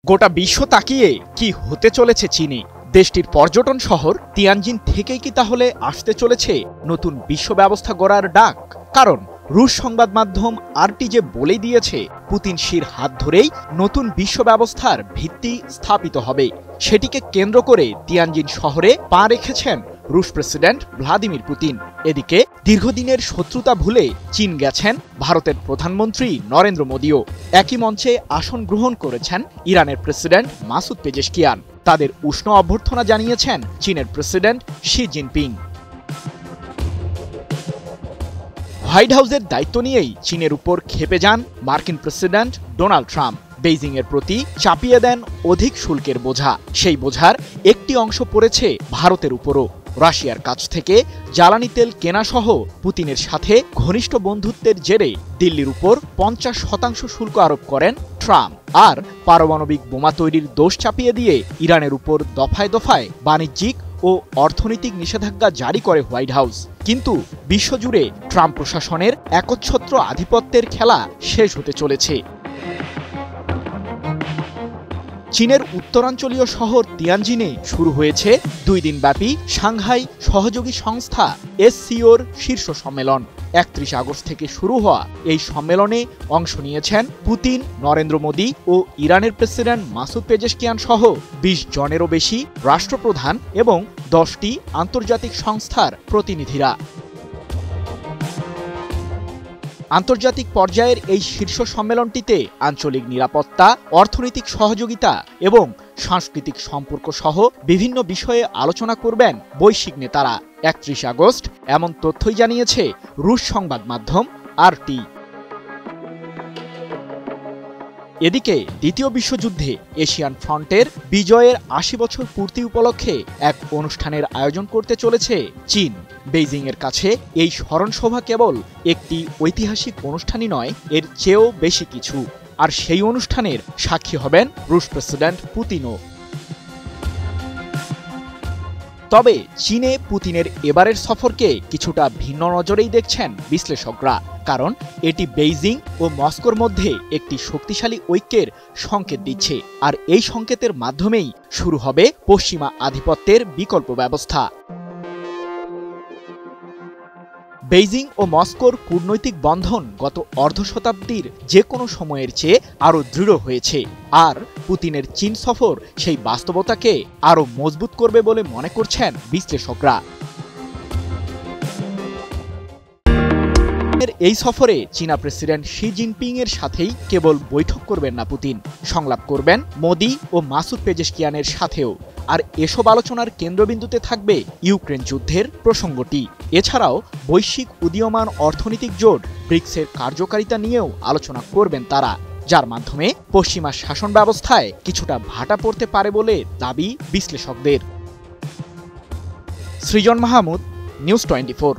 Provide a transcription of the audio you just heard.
গোটা বিশ্ব তাকিয়ে কি হতে চলেছে চীনে। দেশটির পর্যটন শহর তিয়ানজিন থেকেই কি তাহলে আসতে চলেছে নতুন বিশ্ব ব্যবস্থা গড়ার ডাক? কারণ রুশ সংবাদ মাধ্যম আরটি যে বলে দিয়েছে পুতিন শির হাত ধরেই নতুন বিশ্ব ব্যবস্থার ভিত্তি স্থাপিত হবে। সেটিকে কেন্দ্র করে তিয়ানজিন শহরে পা রেখেছেন রুশ প্রেসিডেন্ট ভ্লাদিমির পুতিন। এদিকে দীর্ঘদিনের শত্রুতা ভুলে চীন গেছেন ভারতের প্রধানমন্ত্রী নরেন্দ্র মোদীও। একই মঞ্চে আসন গ্রহণ করেছেন ইরানের প্রেসিডেন্ট মাসুদ পেজেশকিয়ান। তাদের উষ্ণ অভ্যর্থনা জানিয়েছেন চীনের প্রেসিডেন্ট শি জিনপিং। হোয়াইট হাউসের দায়িত্ব নিয়েই চীনের উপর ক্ষেপে যান মার্কিন প্রেসিডেন্ট ডোনাল্ড ট্রাম্প। বেইজিংয়ের প্রতি চাপিয়ে দেন অধিক শুল্কের বোঝা। সেই বোঝার একটি অংশ পড়েছে ভারতের উপরও। রাশিয়ার কাছ থেকে জ্বালানি তেল কেনাসহ পুতিনের সাথে ঘনিষ্ঠ বন্ধুত্বের জেরে দিল্লির উপর 50% শুল্ক আরোপ করেন ট্রাম্প। আর পারমাণবিক বোমা তৈরির দোষ চাপিয়ে দিয়ে ইরানের উপর দফায় দফায় বাণিজ্যিক ও অর্থনৈতিক নিষেধাজ্ঞা জারি করে হোয়াইট হাউস। কিন্তু বিশ্বজুড়ে ট্রাম্প প্রশাসনের একচ্ছত্র আধিপত্যের খেলা শেষ হতে চলেছে। চীনের উত্তরাঞ্চলীয় শহর তিয়ানজিনে শুরু হয়েছে 2 দিনব্যাপী সাংহাই সহযোগী সংস্থা SCOর শীর্ষ সম্মেলন। 31 আগস্ট থেকে শুরু হওয়া এই সম্মেলনে অংশ নিয়েছেন পুতিন, নরেন্দ্র মোদী ও ইরানের প্রেসিডেন্ট মাসুদ পেজেশকিয়ান সহ 20 জনেরও বেশি রাষ্ট্রপ্রধান এবং 10টি আন্তর্জাতিক সংস্থার প্রতিনিধিরা। আন্তর্জাতিক পর্যায়ের এই শীর্ষ সম্মেলনটিতে আঞ্চলিক নিরাপত্তা, অর্থনৈতিক সহযোগিতা এবং সাংস্কৃতিক সম্পর্ক সহ বিভিন্ন বিষয়ে আলোচনা করবেন বৈশ্বিক নেতারা। 31 আগস্ট এমন তথ্যই জানিয়েছে রুশ সংবাদ মাধ্যম আরটি। এদিকে দ্বিতীয় বিশ্বযুদ্ধে এশিয়ান ফ্রন্টের বিজয়ের 80 বছর পূর্তি উপলক্ষে এক অনুষ্ঠানের আয়োজন করতে চলেছে চীন। বেইজিংয়ের কাছে এই স্মরণসভা কেবল একটি ঐতিহাসিক অনুষ্ঠানই নয়, এর চেয়েও বেশি কিছু। আর সেই অনুষ্ঠানের সাক্ষী হবেন রুশ প্রেসিডেন্ট পুতিনও। তবে চীনে পুতিনের এবারের সফরকে কিছুটা ভিন্ন নজরেই দেখছেন বিশ্লেষকরা। কারণ এটি বেইজিং ও মস্কোর মধ্যে একটি শক্তিশালী ঐক্যের সংকেত দিচ্ছে। আর এই সংকেতের মাধ্যমেই শুরু হবে পশ্চিমা আধিপত্যের বিকল্প ব্যবস্থা। বেইজিং ও মস্কোর কূটনৈতিক বন্ধন গত অর্ধ শতাব্দীর যে কোনো সময়ের চেয়ে আরও দৃঢ় হয়েছে। আর পুতিনের চীন সফর সেই বাস্তবতাকে আরও মজবুত করবে বলে মনে করছেন বিশ্লেষকরা। এই সফরে চীনা প্রেসিডেন্ট শি জিনপিং এর সাথেই কেবল বৈঠক করবেন না পুতিন, সংলাপ করবেন মোদী ও মাসুদ পেজেশকিয়ানের সাথেও। আর এসব আলোচনার কেন্দ্রবিন্দুতে থাকবে ইউক্রেন যুদ্ধের প্রসঙ্গটি। এছাড়াও বৈশ্বিক উদীয়মান অর্থনৈতিক জোট ব্রিক্সের কার্যকারিতা নিয়েও আলোচনা করবেন তারা, যার মাধ্যমে পশ্চিমা শাসন ব্যবস্থায় কিছুটা ভাটা পড়তে পারে বলে দাবি বিশ্লেষকদের। সৃজন মাহমুদ, নিউজ 24।